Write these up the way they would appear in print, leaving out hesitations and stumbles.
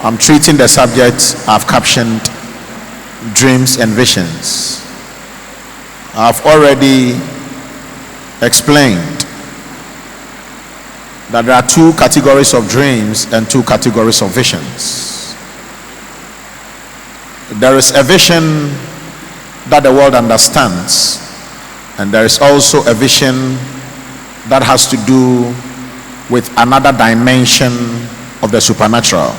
I'm treating the subject I've captioned dreams and visions. I've already explained that there are two categories of dreams and two categories of visions. There is a vision that the world understands, and there is also a vision that has to do with another dimension of the supernatural.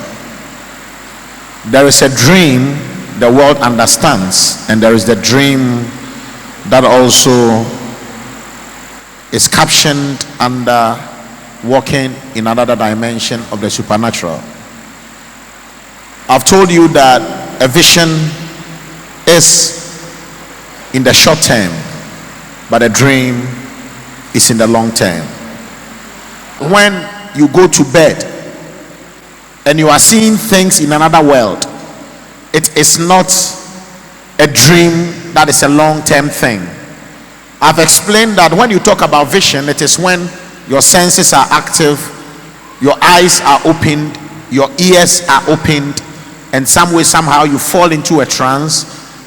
There is a dream the world understands, and there is the dream that also is captioned under walking in another dimension of the supernatural. I've told you that a vision is in the short term, but a dream is in the long term. When you go to bed and you are seeing things in another world, it is not a dream, that is a long-term thing. I've explained that when you talk about vision, it is when your senses are active, your eyes are opened, your ears are opened, and some way, somehow you fall into a trance,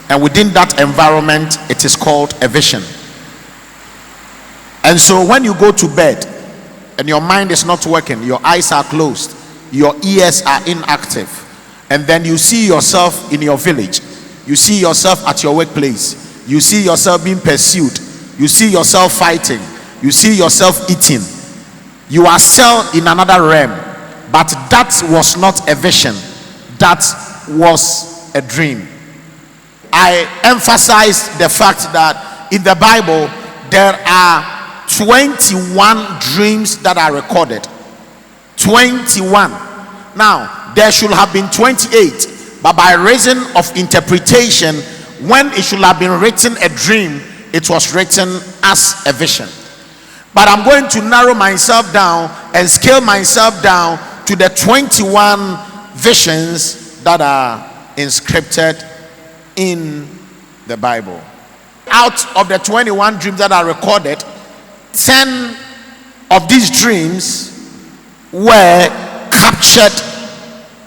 and within that environment, it is called a vision. And so when you go to bed and your mind is not working, your eyes are closed, your ears are inactive, and then you see yourself in your village, you see yourself at your workplace, you see yourself being pursued, you see yourself fighting, you see yourself eating, you are still in another realm. But that was not a vision, that was a dream. I emphasize the fact that in the Bible there are 21 dreams that are recorded. 21. Now there should have been 28, but by reason of interpretation, when it should have been written a dream, it was written as a vision. But I'm going to narrow myself down and scale myself down to the 21 visions that are inscripted in the Bible. Out of the 21 dreams that are recorded, 10 of these dreams were captured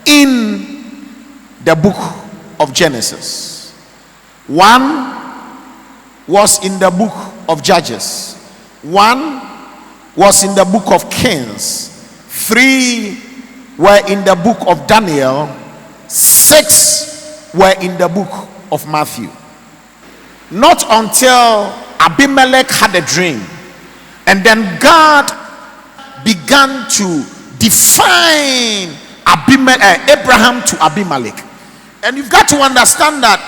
in the book of Genesis. One was in the book of Judges. One was in the book of Kings. 3 were in the book of Daniel. 6 were in the book of Matthew. Not until Abimelech had a dream, and then God began to define Abraham to Abimelech. And you've got to understand that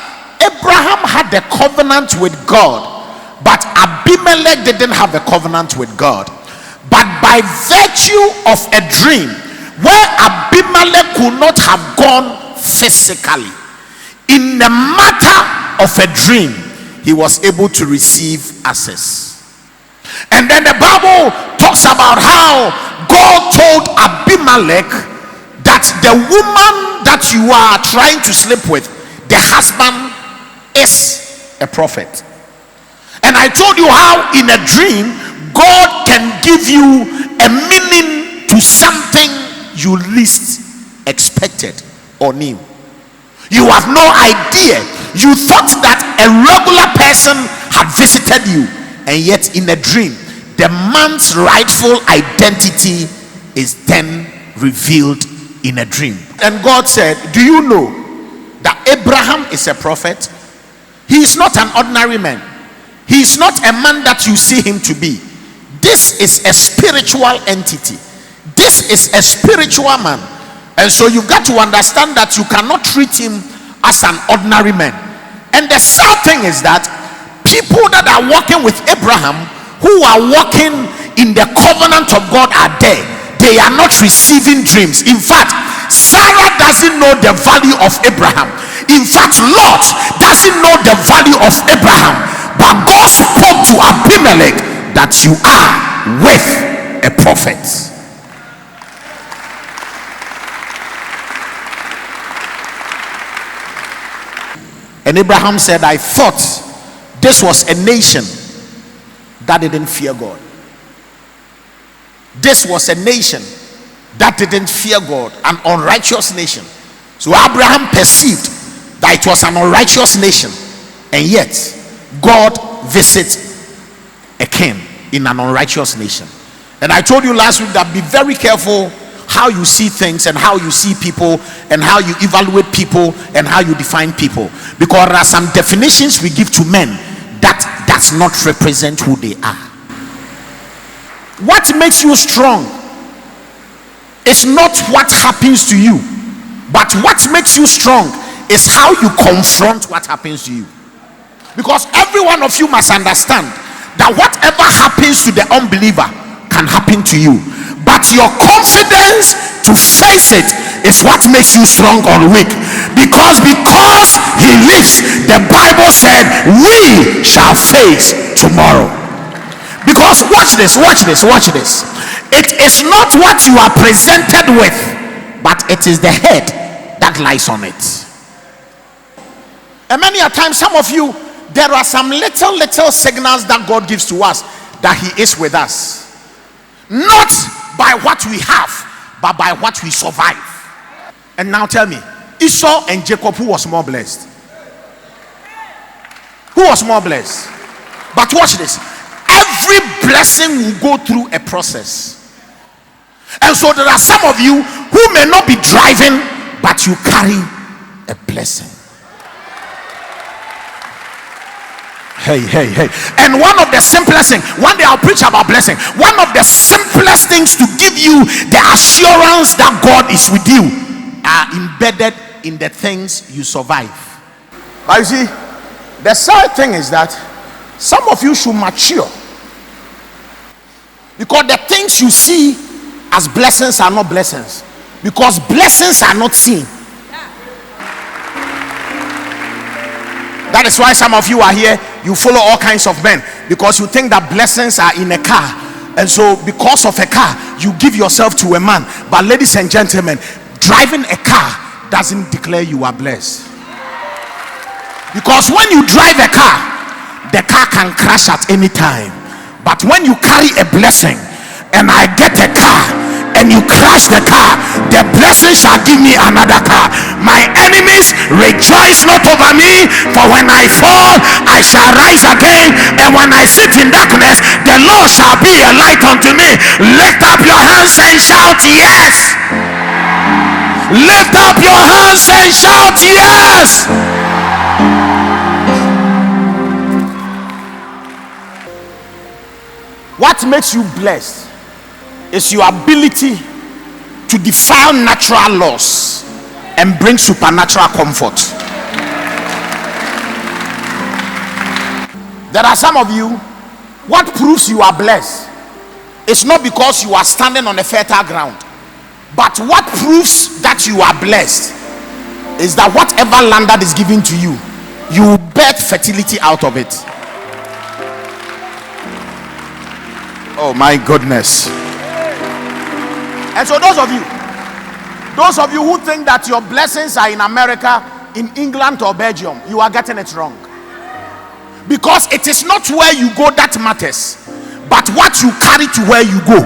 Abraham had a covenant with God, but Abimelech didn't have a covenant with God. But by virtue of a dream where Abimelech could not have gone physically, in the matter of a dream, he was able to receive access. And then the Bible talks about how God told Abimelech that the woman that you are trying to sleep with, the husband is a prophet. And I told you how in a dream God can give you a meaning to something you least expected or knew. You have no idea. You thought that a regular person had visited you, and yet in a dream the man's rightful identity is then revealed in a dream. And God said, do you know that Abraham is a prophet? He is not an ordinary man. He is not a man that you see him to be. This is a spiritual entity. This is a spiritual man. And so you've got to understand that you cannot treat him as an ordinary man. And the sad thing is that people that are walking with Abraham, who are walking in the covenant of God, are there. They are not receiving dreams. In fact, Sarah doesn't know the value of Abraham. In fact, Lot doesn't know the value of Abraham. But God spoke to Abimelech that you are with a prophet. And Abraham said, I thought this was a nation that didn't fear God. This was a nation that didn't fear God, an unrighteous nation. So Abraham perceived that it was an unrighteous nation, and yet God visits a king in an unrighteous nation. And I told you last week that be very careful how you see things and how you see people and how you evaluate people and how you define people, because there are some definitions we give to men that does not represent who they are. What makes you strong is not what happens to you, but what makes you strong is how you confront what happens to you. Because every one of you must understand that whatever happens to the unbeliever can happen to you, but your confidence to face it is what makes you strong or weak. Because he lives, the Bible said we shall face tomorrow. Because watch this, it is not what you are presented with, but it is the head that lies on it. And many a time, some of you, there are some little signals that God gives to us that he is with us, not by what we have, but by what we survive. And now tell me, Esau and Jacob, who was more blessed? Who was more blessed? But watch this, every blessing will go through a process. And so there are some of you who may not be driving, but you carry a blessing. Hey. And one of the simplest things, one day I'll preach about blessing. One of the simplest things to give you the assurance that God is with you are embedded in the things you survive. But you see, the sad thing is that some of you should mature, because the things you see as blessings are not blessings, because blessings are not seen. That is why some of you are here, you follow all kinds of men, because you think that blessings are in a car, and so because of a car you give yourself to a man. But ladies and gentlemen, driving a car doesn't declare you are blessed, because when you drive a car, the car can crash at any time. But when you carry a blessing, and I get a car and you crash the car, the blessing shall give me another car. My enemies rejoice not over me, for when I fall I shall rise again, and when I sit in darkness the Lord shall be a light unto me. Lift up your hands and shout yes. Lift up your hands and shout yes. What makes you blessed is your ability to defy natural laws and bring supernatural comfort. There are some of you, what proves you are blessed is not because you are standing on a fertile ground, but what proves that you are blessed is that whatever land that is given to you, you will birth fertility out of it. Oh my goodness. And so those of you who think that your blessings are in America, in England or Belgium, you are getting it wrong. Because it is not where you go that matters, but what you carry to where you go.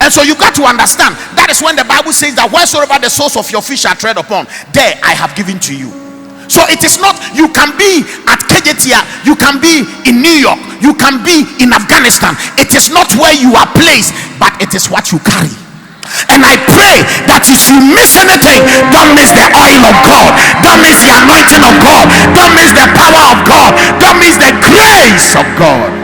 And so you got to understand, that is when the Bible says that wheresoever the soles of your feet shall tread upon, there I have given to you. So it is not, you can be at Kejetia, you can be in New York, you can be in Afghanistan. It is not where you are placed, but it is what you carry. And I pray that if you miss anything, don't miss the oil of God, don't miss the anointing of God, don't miss the power of God, don't miss the grace of God.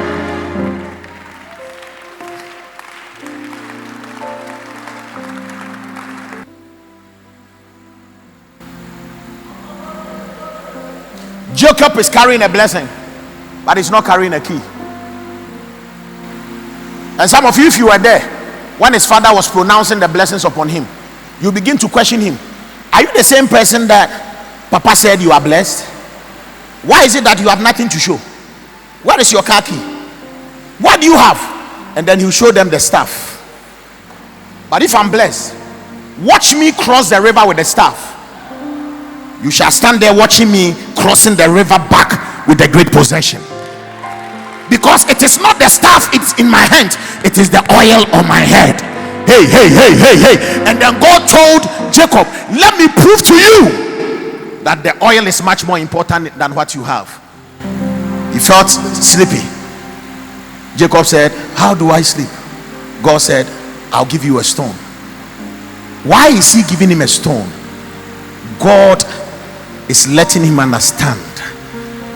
Jacob is carrying a blessing, but he's not carrying a key. And some of you, if you were there when his father was pronouncing the blessings upon him, you begin to question him. Are you the same person that Papa said you are blessed? Why is it that you have nothing to show? Where is your car key? What do you have? And then he'll show them the staff. But if I'm blessed, watch me cross the river with the staff. You shall stand there watching me crossing the river back with the great possession. because it is not the staff it's in my hand, it is the oil on my head. Hey, hey, hey, hey, hey. And then God told Jacob, let me prove to you that the oil is much more important than what you have. He felt sleepy. Jacob said, how do I sleep? God said, I'll give you a stone. Why is he giving him a stone? God is letting him understand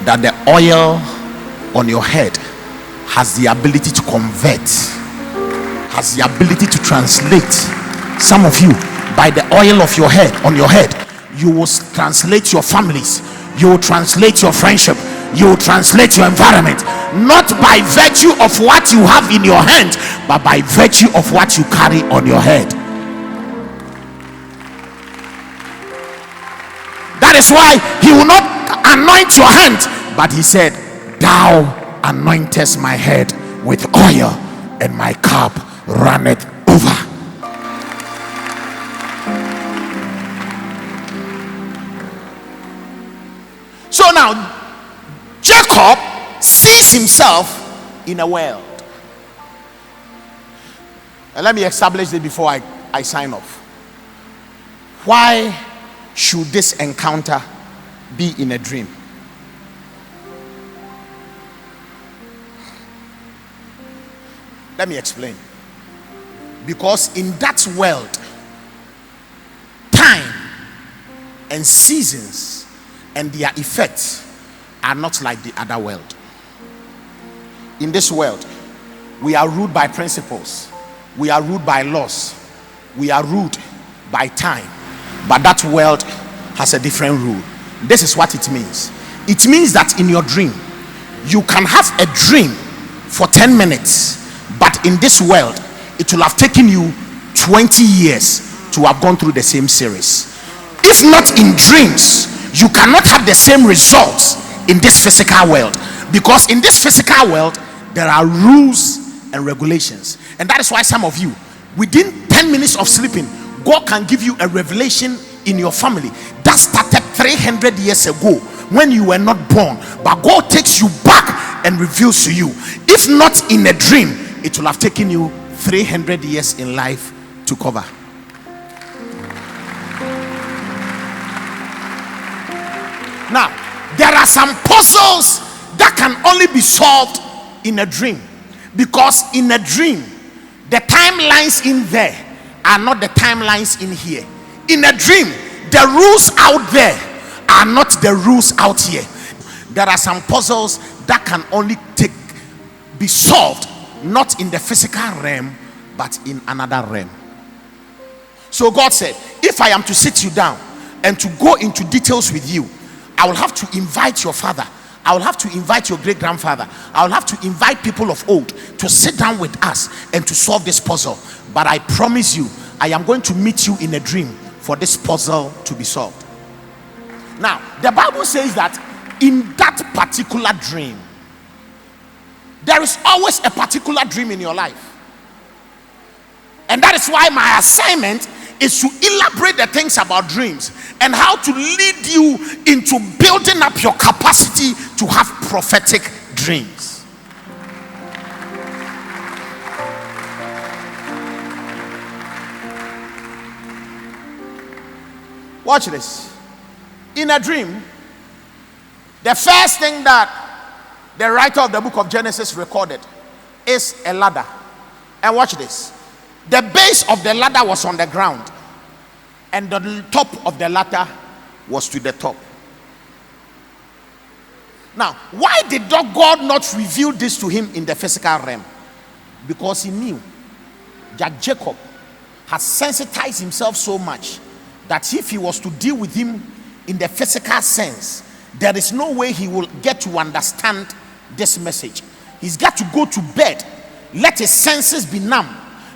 that the oil on your head has the ability to convert, has the ability to translate. Some of you, by the oil of your head, on your head, you will translate your families, you will translate your friendship, you will translate your environment, not by virtue of what you have in your hand, but by virtue of what you carry on your head. That is why he will not anoint your hand, but he said, thou anointest my head with oil, and my cup runneth over. So now Jacob sees himself in a world. And let me establish this before I sign off. Why should this encounter be in a dream? Let me explain. Because in that world, time and seasons and their effects are not like the other world. In this world, we are ruled by principles, we are ruled by laws, we are ruled by time. But that world has a different rule. This is what it means. It means that in your dream, you can have a dream for 10 minutes, but in this world, it will have taken you 20 years to have gone through the same series. If not in dreams, you cannot have the same results in this physical world, because in this physical world there are rules and regulations. And that is why some of you, within 10 minutes of sleeping, God can give you a revelation in your family that started 300 years ago when you were not born, but God takes you back and reveals to you. If not in a dream, it will have taken you 300 years in life to cover. Now, there are some puzzles that can only be solved in a dream, because in a dream, the timelines in there are not the timelines in here. In a dream, the rules out there are not the rules out here. There are some puzzles that can only be solved not in the physical realm, but in another realm. So God said, if I am to sit you down and to go into details with you, I will have to invite your father, I will have to invite your great grandfather, I will have to invite people of old to sit down with us and to solve this puzzle. But I promise you, I am going to meet you in a dream for this puzzle to be solved. Now, the Bible says that in that particular dream, there is always a particular dream in your life. And that is why my assignment is to elaborate the things about dreams and how to lead you into building up your capacity to have prophetic dreams. Watch this. In a dream, the first thing that the writer of the book of Genesis recorded is a ladder. And watch this. The base of the ladder was on the ground, and the top of the ladder was to the top. Now, why did God not reveal this to him in the physical realm? Because he knew that Jacob has sensitized himself so much that if he was to deal with him in the physical sense, there is no way he will get to understand this message. He's got to go to bed, let his senses be numb,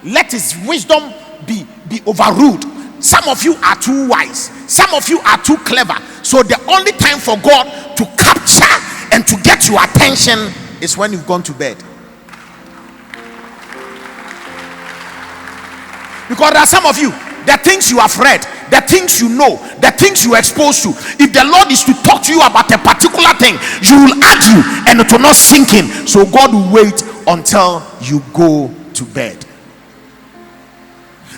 let his wisdom be overruled. Some of you are too wise, some of you are too clever, so the only time for God to capture and to get your attention is when you've gone to bed. Because there are some of you, the things you have read, the things you know, the things you are exposed to. If the Lord is to talk to you about a particular thing, you will argue and it will not sink in. So God will wait until you go to bed.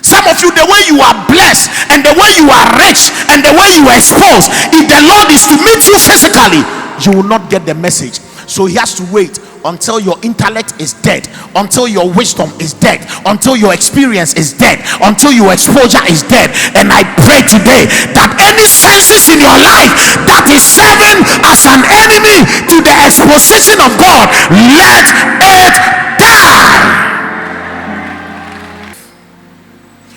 Some of you, the way you are blessed and the way you are rich and the way you are exposed, if the Lord is to meet you physically, you will not get the message. So he has to wait until your intellect is dead, until your wisdom is dead, until your experience is dead, until your exposure is dead. And I pray today that any senses in your life that is serving as an enemy to the exposition of God, let it die.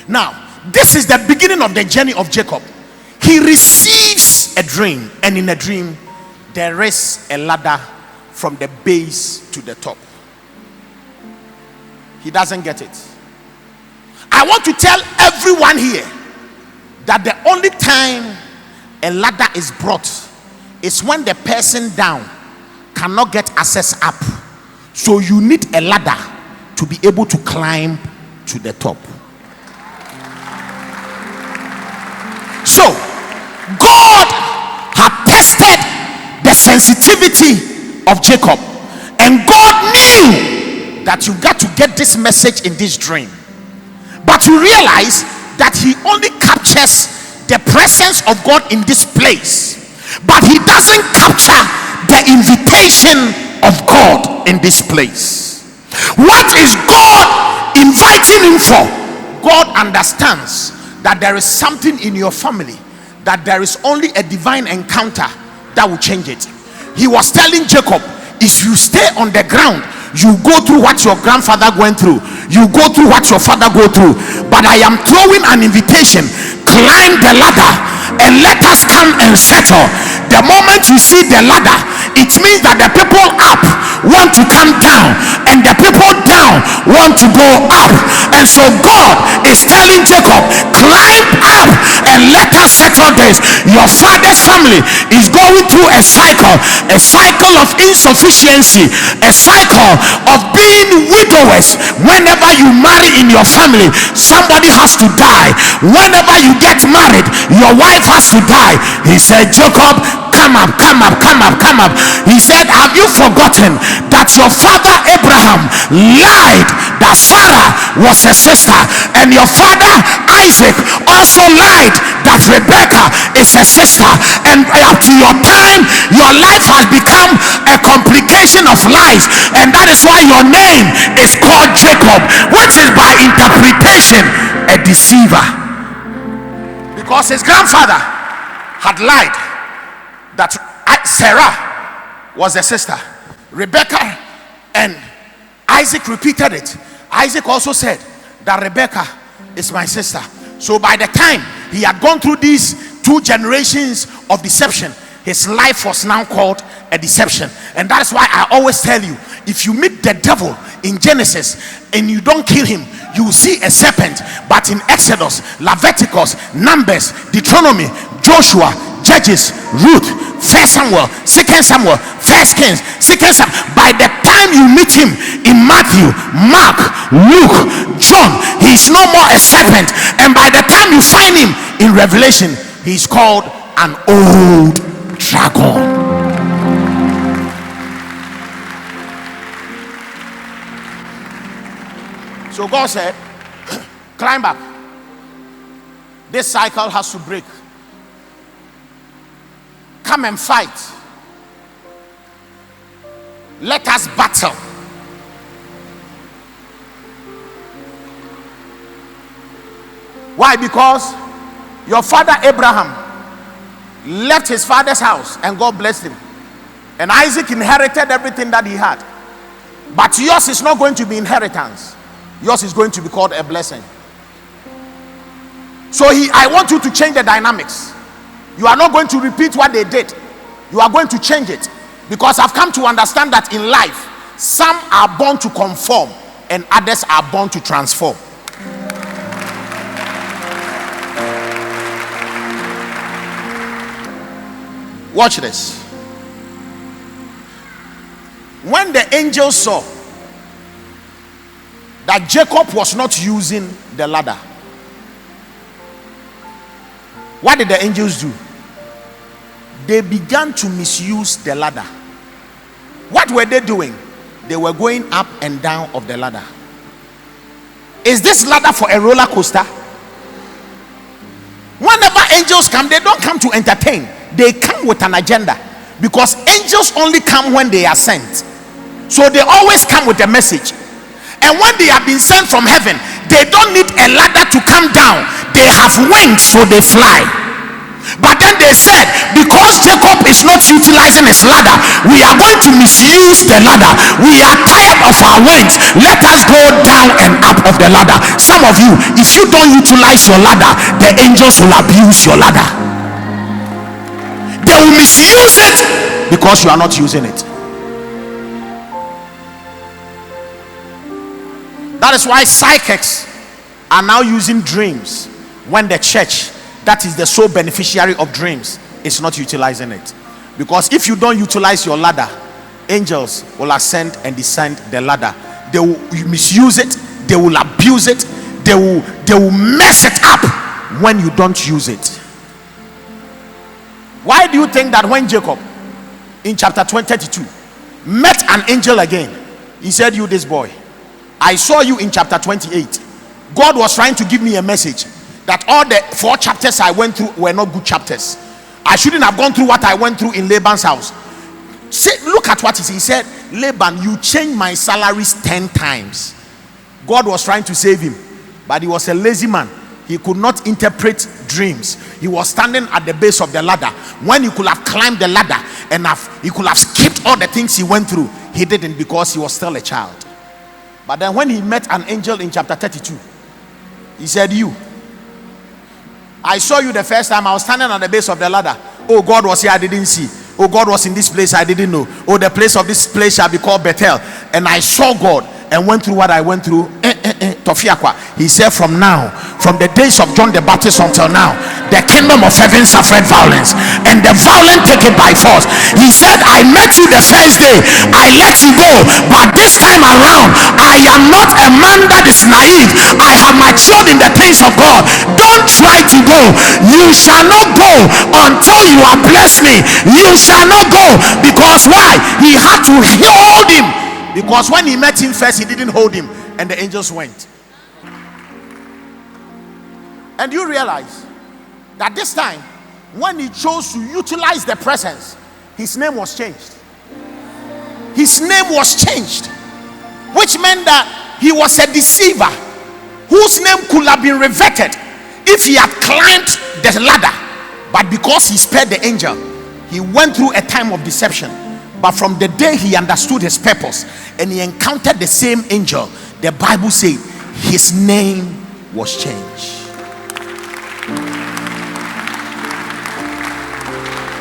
Now, this is the beginning of the journey of Jacob. He receives a dream, and in a dream, there is a ladder from the base to the top. He doesn't get it. I want to tell everyone here that the only time a ladder is brought is when the person down cannot get access up. So you need a ladder to be able to climb to the top. So God had tested the sensitivity of Jacob, and God knew that you got to get this message in this dream. But you realize that he only captures the presence of God in this place, but he doesn't capture the invitation of God in this place. What is God inviting him for? God understands that there is something in your family, that there is only a divine encounter that will change it. He was telling Jacob, if you stay on the ground, you go through what your grandfather went through, you go through what your father go through. But I am throwing an invitation: climb the ladder and let us come and settle. The moment you see the ladder, it means that the people up want to come down and the people down want to go up. And so God is telling Jacob, climb up and let us settle this. Your father's family is going through a cycle of insufficiency, a cycle of being widowers. Whenever you marry in your family, somebody has to die. Whenever you get married, your wife has to die. He said, Jacob, come up, come up, come up, come up. He said, have you forgotten that your father Abraham lied that Sarah was a sister, and your father Isaac also lied that Rebecca is a sister, and up to your time your life has become a complication of lies, and that is why your name is called Jacob, which is by interpretation a deceiver, because his grandfather had lied that Sarah was a sister. Rebecca and Isaac repeated it. Isaac also said that Rebecca is my sister. So by the time he had gone through these 2 generations of deception, his life was now called a deception. And that's why I always tell you, if you meet the devil in Genesis and you don't kill him, you will see a serpent. But in Exodus, Leviticus, Numbers, Deuteronomy, Joshua, Judges, Ruth, 1 Samuel, 2 Samuel, 1 Kings, 2 Samuel, by the time you meet him in Matthew, Mark, Luke, John, he's no more a serpent. And by the time you find him in Revelation, he's called an old dragon. So God said, climb up. This cycle has to break. Come and fight. Let us battle. Why? Because your father Abraham left his father's house and God blessed him, and Isaac inherited everything that he had. But yours is not going to be inheritance. Yours is going to be called a blessing. So I want you to change the dynamics. You are not going to repeat what they did. You are going to change it, because I've come to understand that in life, some are born to conform and others are born to transform. Watch this. When the angel saw that Jacob was not using the ladder, What did the angels do? They began to misuse the ladder. What were they doing? They were going up and down of the ladder. Is this ladder for a roller coaster? Whenever angels come, they don't come to entertain. They come with an agenda, because angels only come when they are sent. So they always come with a message. And when they have been sent from heaven, they don't need a ladder to come down. They have wings, so they fly. But then they said, because Jacob is not utilizing his ladder, we are going to misuse the ladder. We are tired of our wings. Let us go down and up of the ladder. Some of you, if you don't utilize your ladder, the angels will abuse your ladder. They will misuse it because you are not using it. That is why psychics are now using dreams when the church, that is the sole beneficiary of dreams, is not utilizing it. Because if you don't utilize your ladder, angels will ascend and descend the ladder. They will misuse it, they will abuse it, they will mess it up when you don't use it. Why do you think that when Jacob in chapter 32 met an angel again, he said, "You, this boy, I saw you in chapter 28. God was trying to give me a message that all the 4 chapters I went through were not good chapters. I shouldn't have gone through what I went through in Laban's house." Look at what he said. He said, "Laban, you changed my salaries 10 times. God was trying to save him, but he was a lazy man. He could not interpret dreams. He was standing at the base of the ladder when he could have climbed the ladder and he could have skipped all the things he went through. He didn't, because he was still a child. But then when he met an angel in chapter 32, he said, "You, I saw you the first time. I was standing at the base of the ladder. Oh, God was here, I didn't see. Oh, God was in this place, I didn't know. Oh, the place of this place shall be called Bethel. And I saw God and went through what I went through." Tofiakwa. He said, from the days of John the Baptist until now, the kingdom of heaven suffered violence, and the violent take it by force. He said, "I met you the first day, I let you go, but this time around, I am not a man that is naive. I have matured in the things of God. Don't try to go. You shall not go until you have blessed me. You shall not go." Because why? He had to hold him. Because when he met him first, he didn't hold him, and the angels went. And you realize that this time, when he chose to utilize the presence, his name was changed. His name was changed, which meant that he was a deceiver whose name could have been reverted if he had climbed the ladder. But because he spared the angel, he went through a time of deception. But from the day he understood his purpose and he encountered the same angel, the Bible said his name was changed.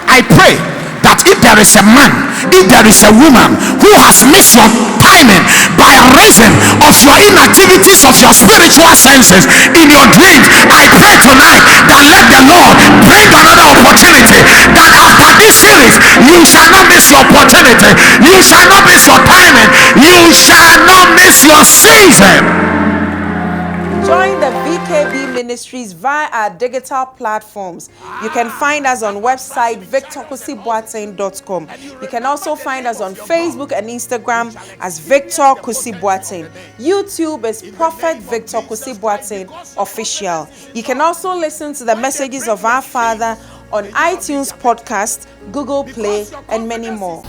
I pray that if there is a man, if there is a woman who has missed your timing by a reason of your inactivities of your spiritual senses in your dreams, I pray tonight that let the Lord bring another opportunity, that after this series you shall not miss your opportunity, you shall not miss your timing, you shall not miss your season. Join the VKB Ministries via our digital platforms. You can find us on website victorkusiboateng.com. You can also find us on Facebook and Instagram as Victor Kusi Boateng. YouTube is Prophet Victor Kusi Boateng Official. You can also listen to the messages of our Father on iTunes Podcast, Google Play, and many more.